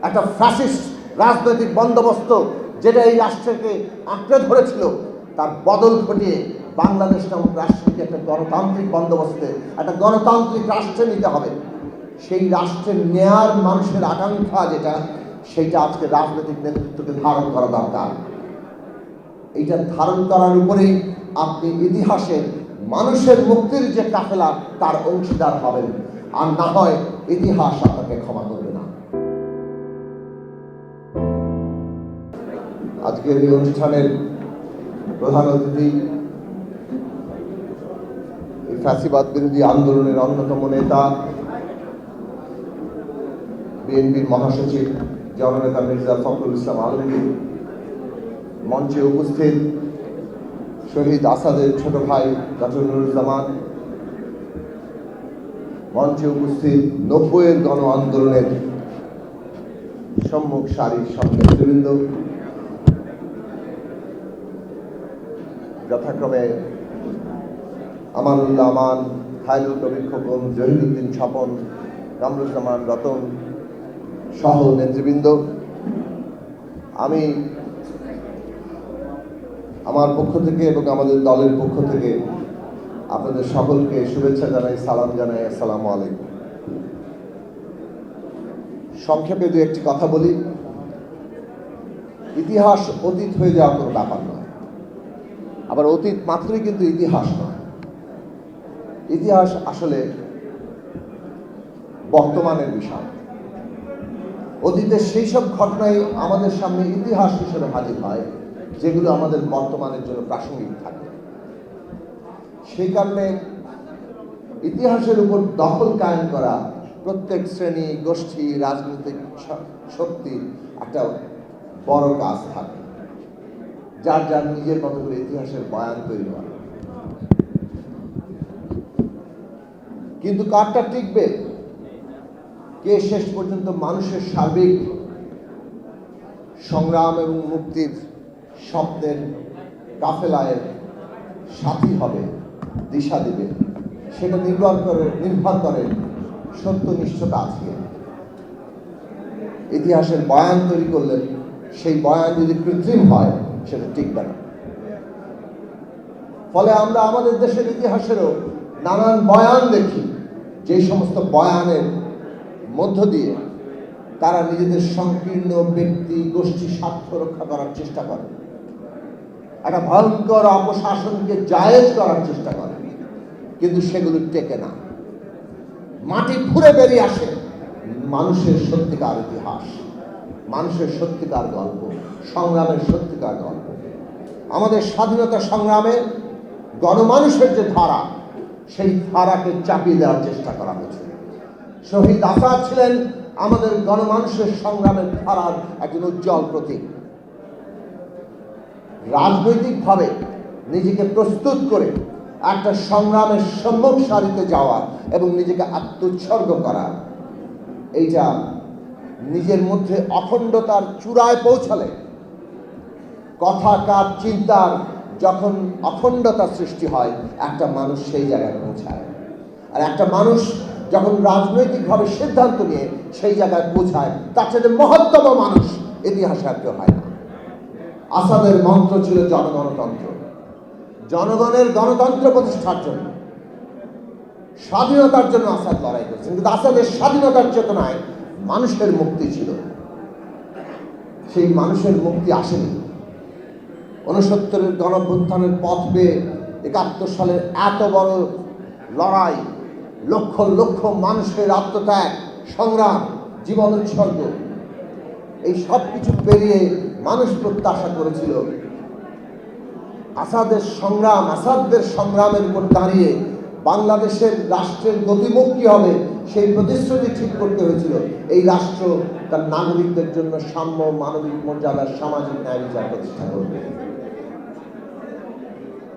একটা ফ্যাসিস্ট রাজনৈতিক বন্দোবস্ত যেটা এই রাষ্ট্রকে আঁকড়ে ধরেছিল তার বদল ঘটিয়ে বাংলাদেশ নামক রাষ্ট্রকে একটা গণতান্ত্রিক বন্দোবস্তে একটা গণতান্ত্রিক রাষ্ট্রে নিতে হবে। সেই রাষ্ট্রের নেয়ার মানুষের আকাঙ্ক্ষা যেটা, সেইটা আজকে রাজনৈতিক নেতৃত্বকে ধারণ করা দরকার। এইটা ধারণ করার উপরেই আপনি ইতিহাসে মানুষের মুক্তির যে কাফেলা তার অংশীদার হবেন, আর না হয় ইতিহাস আপনাকে ক্ষমা করবে না। আজকের এই অনুষ্ঠানের প্রধান অতিথি এই ফ্যাসিবাদ বিরোধী আন্দোলনের অন্যতম নেতা, বিএনপির মহাসচিব জননেতা মির্জা ফখরুল ইসলাম আলমগীর, মঞ্চে উপস্থিত শহীদ আসাদের ছোট ভাই ডক্টর নুরুজ্জামান, মঞ্চে উপস্থিত 90-এর গণ আন্দোলনের সম্মুখ সারির সব নেতৃবৃন্দ, যথাক্রমে আমানুল্লাহ আমান, খায়রুল কবির খোকন, জহিরুদ্দিন স্বপন, কামরুজ্জামান রতন সহ নেতৃবৃন্দ, আমি আমার পক্ষ থেকে এবং আমাদের দলের পক্ষ থেকে আপনাদের সকলকে শুভেচ্ছা জানাই, সালাম জানাই। আসসালামু আলাইকুম। সংক্ষেপে দু একটি কথা বলি। ইতিহাস অতীত হয়ে যাওয়া কোনো ব্যাপার নয়, আবার অতীত মাত্রই কিন্তু ইতিহাস নয়। ইতিহাস আসলে বর্তমানের বিষয়। অতীতের সেই সব ঘটনাই আমাদের সামনে ইতিহাস হিসেবে হাজির হয় যেগুলো আমাদের বর্তমানের জন্য প্রাসঙ্গিক থাকে। সেই কারণে ইতিহাসের উপর দখল কায়েম করা প্রত্যেক শ্রেণী, গোষ্ঠী, রাজনৈতিক শক্তির একটা বড় কাজ থাকে, যার যার নিজের মতো করে ইতিহাসের বয়ান তৈরি করা। কিন্তু কারটা টিকবে, কে শেষ পর্যন্ত মানুষের সার্বিক সংগ্রাম এবং মুক্তির স্বপ্নের কাফেলায় সাথী হবে, দিশা দিবে, সেটা নির্ভর করে সত্যনিষ্ঠতা আজকে। ইতিহাসের বয়ান তৈরি করলে সেই বয়ান যদি কৃত্রিম হয় সেটা টিকবে না। ফলে আমরা আমাদের দেশের ইতিহাসেরও নানান বয়ান দেখি, যে সমস্ত বয়ানের মধ্য দিয়ে তারা নিজেদের সংকীর্ণ ব্যক্তি গোষ্ঠী স্বার্থ রক্ষা করার চেষ্টা করে, একটা ভয়ঙ্কর অপশাসনকে জায়েজ করার চেষ্টা করে, কিন্তু সেগুলো টেকে না। মাটি ফুঁড়ে বেরিয়ে আসে মানুষের সত্যিকার ইতিহাস, মানুষের সত্যিকার গল্প, সংগ্রামের সত্যিকার গল্প। আমাদের স্বাধীনতা সংগ্রামে গণমানুষের যে ধারা, সেই ধারাকে চাপিয়ে দেওয়ার চেষ্টা করা হয়েছে। শহীদ আসাদ ছিলেন আমাদের গণমানুষের সংগ্রামের ধারার একজন উজ্জ্বল প্রতীক। রাজনৈতিকভাবে নিজেকে প্রস্তুত করে একটা সংগ্রামের সম্মুখ সারিতে যাওয়া এবং নিজেকে আত্মোৎসর্গ করা, এইটা নিজের মধ্যে অখণ্ডতার চূড়ায় পৌঁছালে, কথা কাজ চিন্তার যখন অখণ্ডতা সৃষ্টি হয়, একটা মানুষ সেই জায়গায় পৌঁছায়। আর একটা মানুষ যখন রাজনৈতিকভাবে সিদ্ধান্ত নিয়ে সেই জায়গায় পৌঁছায়, তার সাথে মহত্তম মানুষ ইতিহাসে আর কেউ হয় না। আসাদের মন্ত্র ছিল জনগণতন্ত্র, জনগণের গণতন্ত্র প্রতিষ্ঠার জন্য, স্বাধীনতার জন্য আসাদ লড়াই করেছেন। কিন্তু আসাদের স্বাধীনতার চেতনায় মানুষের মুক্তি ছিল, সেই মানুষের মুক্তি আসেনি। 69-এর গণঅভ্যুত্থানের পথ পেয়ে 71 সালের এত বড় লড়াই, লক্ষ লক্ষ মানুষের আত্মত্যাগ, সংগ্রাম, জীবন উৎসর্গ, এই সব কিছু পেরিয়ে মানুষ প্রত্যাশা করেছিল আসাদের সংগ্রামের উপর দাঁড়িয়ে বাংলাদেশের রাষ্ট্রের গতিমুখ কি হবে সেই প্রতিশ্রুতি ঠিক করতে হয়েছিল। এই রাষ্ট্র তার নাগরিকদের জন্য সাম্য, মানবিক মর্যাদার, সামাজিক ন্যায় বিচার প্রতিষ্ঠা করবে।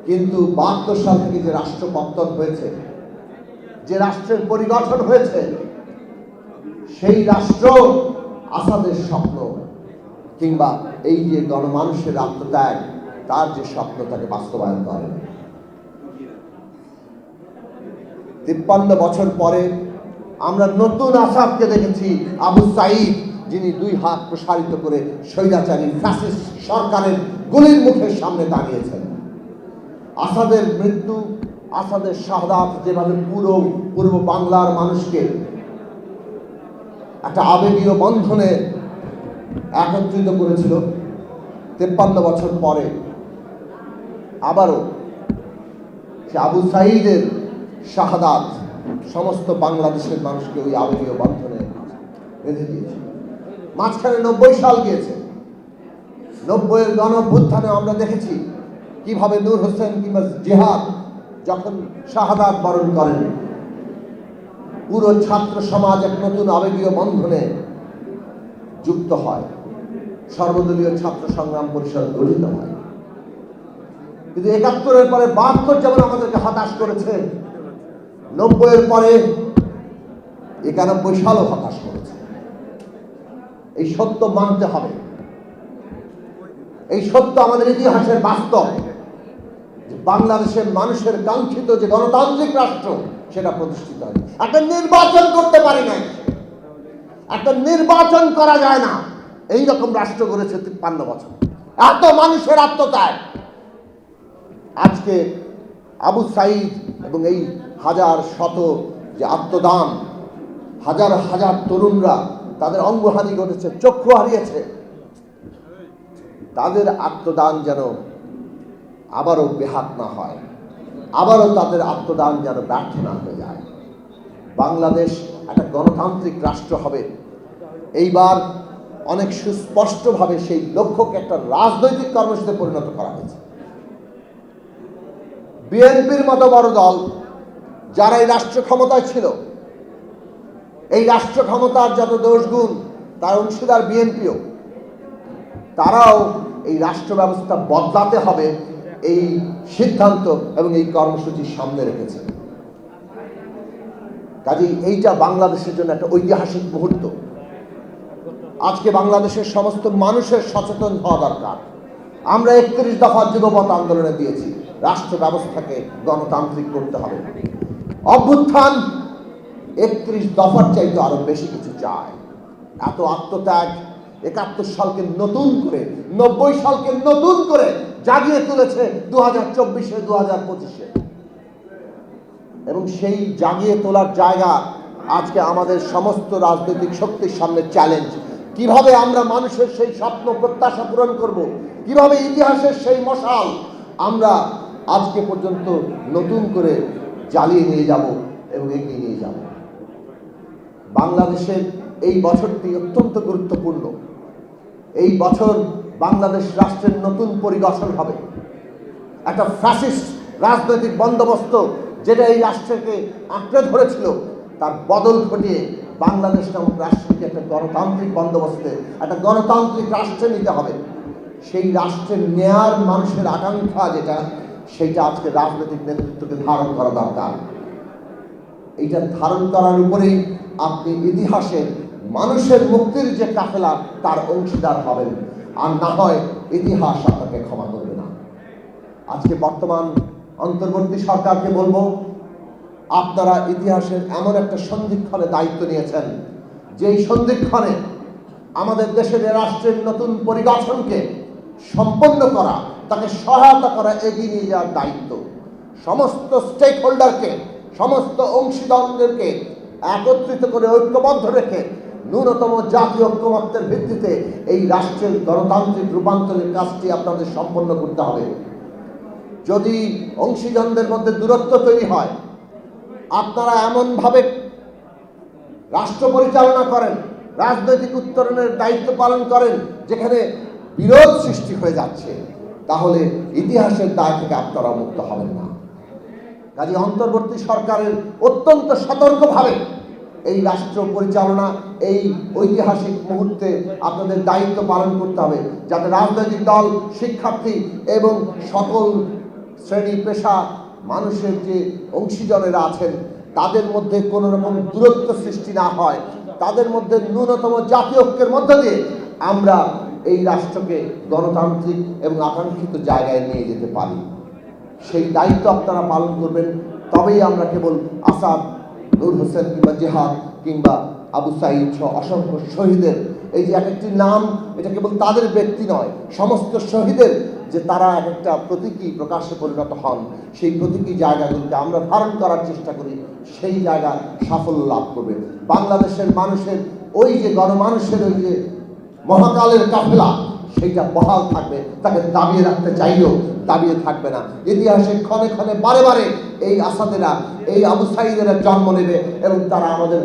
কিন্তু 72 সাল থেকে যে রাষ্ট্র পতন হয়েছে, যে রাষ্ট্রের পরিগঠন হয়েছে, সেই রাষ্ট্র আসাদের স্বপ্ন কিংবা এই যে গণমানুষের আত্মত্যাগ, তার যে স্বপ্ন, তাকে বাস্তবায়ন করে। 53 বছর পরে আমরা নতুন আসাদকে দেখেছি, আবু সাঈদ, যিনি দুই হাত প্রসারিত করে স্বৈরাচারী ফ্যাসিস্ট সরকারের গুলির মুখের সামনে দাঁড়িয়েছেন। আসাদের মৃত্যু, আসাদের শাহাদাত যেভাবে পুরো পূর্ব বাংলার মানুষকে একটা আবেগীয় বন্ধনে একত্রিত করেছিল, 53 বছর পরে আবারও সে আবু সাঈদের শাহাদাত সমস্ত বাংলাদেশের মানুষকে ওই আবেগীয় বন্ধনে বেঁধে দিয়েছে। মাঝখানে 90 সাল গিয়েছে। 90-এর গণঅভ্যুত্থানে আমরা দেখেছি কিভাবে নূর হোসেন কিংবা জিহাদ যখন শাহাদাত বরণ করেন, পুরো ছাত্র সমাজ এক নতুন আবেগীয় বন্ধনে যুক্ত হয়, সর্বদলীয় ছাত্র সংগ্রাম পরিষদ গঠিত হয়। কিন্তু 71-এর পরে 72 যেমন আমাদেরকে হতাশ করেছে, 90-এর পরে 91 সালও হতাশ করেছে। এই সত্য মানতে হবে। এই সত্য আমাদের ইতিহাসের বাস্তব। বাংলাদেশের মানুষের কাঙ্ক্ষিত যে গণতান্ত্রিক রাষ্ট্র সেটা প্রতিষ্ঠিত হয়। একটা নির্বাচন করতে পারি নাই, একটা নির্বাচন করা যায় না, এই রকম রাষ্ট্র গড়েছে 53 বছর। এত মানুষের আত্মত্যাগ। আজকে আবু সাঈদ এবং এই হাজার শত যে আত্মদান, হাজার হাজার তরুণরা তাদের অঙ্গহানি ঘটেছে, চক্ষু হারিয়েছে, তাদের আত্মদান যেন আবারও বেহাত না হয়, আবারও তাদের আত্মদান যেন ব্যর্থ না হয়ে যায়। বাংলাদেশ একটা গণতান্ত্রিক রাষ্ট্র হবে। এইবার অনেক সুস্পষ্টভাবে সেই লক্ষ্যকে একটা রাজনৈতিক কর্মসূচিতে পরিণত করা হয়েছে। বিএনপির মতো বড় দল যারা এই রাষ্ট্র ক্ষমতায় ছিল, এই রাষ্ট্র ক্ষমতার যত দোষগুণ তার অংশীদার বিএনপিও, তারাও এই রাষ্ট্র ব্যবস্থা বদলাতে হবে এই সিদ্ধান্ত এবং এই কর্মসূচির সামনে রেখেছে। কাজেই এইটা বাংলাদেশের জন্য একটা ঐতিহাসিক মুহূর্ত। আজকে বাংলাদেশের সমস্ত মানুষের সচেতন হওয়া দরকার। আমরা 31 দফা যুগপৎ আন্দোলনে দিয়েছি, রাষ্ট্র ব্যবস্থাকে গণতান্ত্রিক করতে হবে। অভ্যুত্থান 31 দফার চাইতে আরো বেশি কিছু চায়। এত আত্মত্যাগ 71 সালকে নতুন করে, 90 সালকে নতুন করে জাগিয়ে তুলেছে 2024-এ 2025-এ। এবং সেই জাগিয়ে তোলার জায়গা আজকে আমাদের সমস্ত রাজনৈতিক শক্তির সামনে চ্যালেঞ্জ। কিভাবে আমরা মানুষের সেই স্বপ্ন প্রত্যাশা পূরণ করব, কিভাবে ইতিহাসের সেই মশাল আমরা আজকে পর্যন্ত নতুন করে জ্বালিয়ে নিয়ে যাব এবং এগিয়ে নিয়ে যাব। বাংলাদেশের এই বছরটি অত্যন্ত গুরুত্বপূর্ণ। এই বছর বাংলাদেশ রাষ্ট্রের নতুন পরিগঠন হবে। একটা ফ্যাসিস্ট রাজনৈতিক বন্দোবস্ত যেটা এই রাষ্ট্রকে আঁকড়ে ধরেছিল, তার বদল ঘটিয়ে বাংলাদেশ নামক রাষ্ট্রকে একটা গণতান্ত্রিক বন্দোবস্তে, একটা গণতান্ত্রিক রাষ্ট্রে নিতে হবে। সেই রাষ্ট্রের নেয়ার মানুষের আকাঙ্ক্ষা যেটা, সেইটা আজকে রাজনৈতিক নেতৃত্বকে ধারণ করা দরকার। এইটা ধারণ করার উপরেই আপনি ইতিহাসে মানুষের মুক্তির যে কাফেলা তার অংশীদার হবেন, আর না হয় ইতিহাস আপনাকে ক্ষমা করবে না। আজকে বর্তমান অন্তর্বর্তী সরকারকে বলবো, আপনারা ইতিহাসের এমন একটা সন্ধিক্ষণে দায়িত্ব নিয়েছেন, যেই সন্ধিক্ষণে আমাদের দেশের রাষ্ট্রের নতুন পরিগঠনকে সম্পন্ন করা, তাকে সহায়তা করা, এগিয়ে নিয়ে যাওয়ার দায়িত্ব সমস্ত স্টেক হোল্ডারকে, সমস্ত অংশীদারদেরকে একত্রিত করে ঐক্যবদ্ধ রেখে ন্যূনতম জাতীয় ঐক্যমত্যের ভিত্তিতে এই রাষ্ট্রের গণতান্ত্রিক রূপান্তরের কাজটি আপনাদের সম্পন্ন করতে হবে। যদি অংশীদারদের মধ্যে দূরত্ব তৈরি হয়, আপনারা এমনভাবে রাষ্ট্র পরিচালনা করেন, রাজনৈতিক উত্তরণের দায়িত্ব পালন করেন যেখানে বিরোধ সৃষ্টি হয়ে যাচ্ছে, তাহলে ইতিহাসের দায় থেকে আপনারা মুক্ত হবেন না। কাজে অন্তর্বর্তী সরকারের অত্যন্ত সতর্কভাবে এই রাষ্ট্র পরিচালনা, এই ঐতিহাসিক মুহূর্তে আপনাদের দায়িত্ব পালন করতে হবে, যাতে রাজনৈতিক দল, শিক্ষার্থী এবং সকল শ্রেণী পেশা মানুষের যে অংশীজনেরা আছেন তাদের মধ্যে কোনো রকম দূরত্ব সৃষ্টি না হয়, তাদের মধ্যে ন্যূনতম জাতীয় ঐক্যের মধ্য দিয়ে আমরা এই রাষ্ট্রকে গণতান্ত্রিক এবং আকাঙ্ক্ষিত জায়গায় নিয়ে যেতে পারি। সেই দায়িত্ব আপনারা পালন করবেন, তবেই আমরা কেবল আসাদ, নূর হোসেন কিংবা জিহাদ কিংবা আবু সাঈদ সহ অসংখ্য শহীদের এই যে এক একটি নাম, এটা কেবল তাদের ব্যক্তি নয়, সমস্ত শহীদের যে তারা এক একটা প্রতীকী প্রকাশে পরিণত হন, সেই প্রতীকী জায়গাগুলোকে আমরা ধারণ করার চেষ্টা করি, সেই জায়গা সাফল্য লাভ করবে। বাংলাদেশের মানুষের ওই যে গণমানুষের ওই যে মহাকালের কাফেলা, সেইটা বহাল থাকবে। তাকে দাবিয়ে রাখতে চাইলেও দাবিয়ে থাকবে না। ইতিহাসে ক্ষণে ক্ষণে বারে বারে এই আসাদেরা, এই আবু সাঈদেরা জন্ম নেবে এবং তারা আমাদের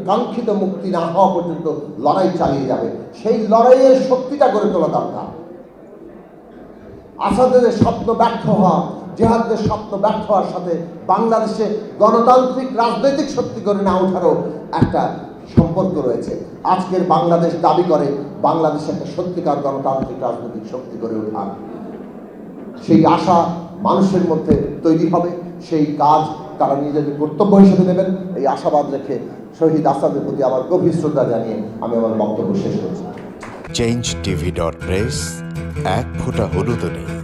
কাঙ্ক্ষিত মুক্তি না হওয়া পর্যন্ত লড়াই চালিয়ে যাবে। সেই লড়াইয়ের শক্তিটা গড়ে তোলা দরকার। আসাদের স্বপ্ন ব্যর্থ হওয়া, জিহাদের স্বপ্ন ব্যর্থ হওয়ার সাথে বাংলাদেশে গণতান্ত্রিক রাজনৈতিক শক্তি গড়ে না ওঠারও একটা সম্পর্ক রয়েছে। আজকের বাংলাদেশ দাবি করে বাংলাদেশে একটা সত্যিকার গণতান্ত্রিক রাজনৈতিক শক্তি গড়ে ওঠার। সেই আশা মানুষের মধ্যে তৈরি হবে, সেই কাজ তারা নিজেদের কর্তব্য হিসেবে নেবেন। এই আশাবাদ রেখে শহীদ আসাদের প্রতি আমার গভীর শ্রদ্ধা জানিয়ে আমি আমার বক্তব্য শেষ করছি। change tv.press, এক ফোঁটা হলুদও নেই।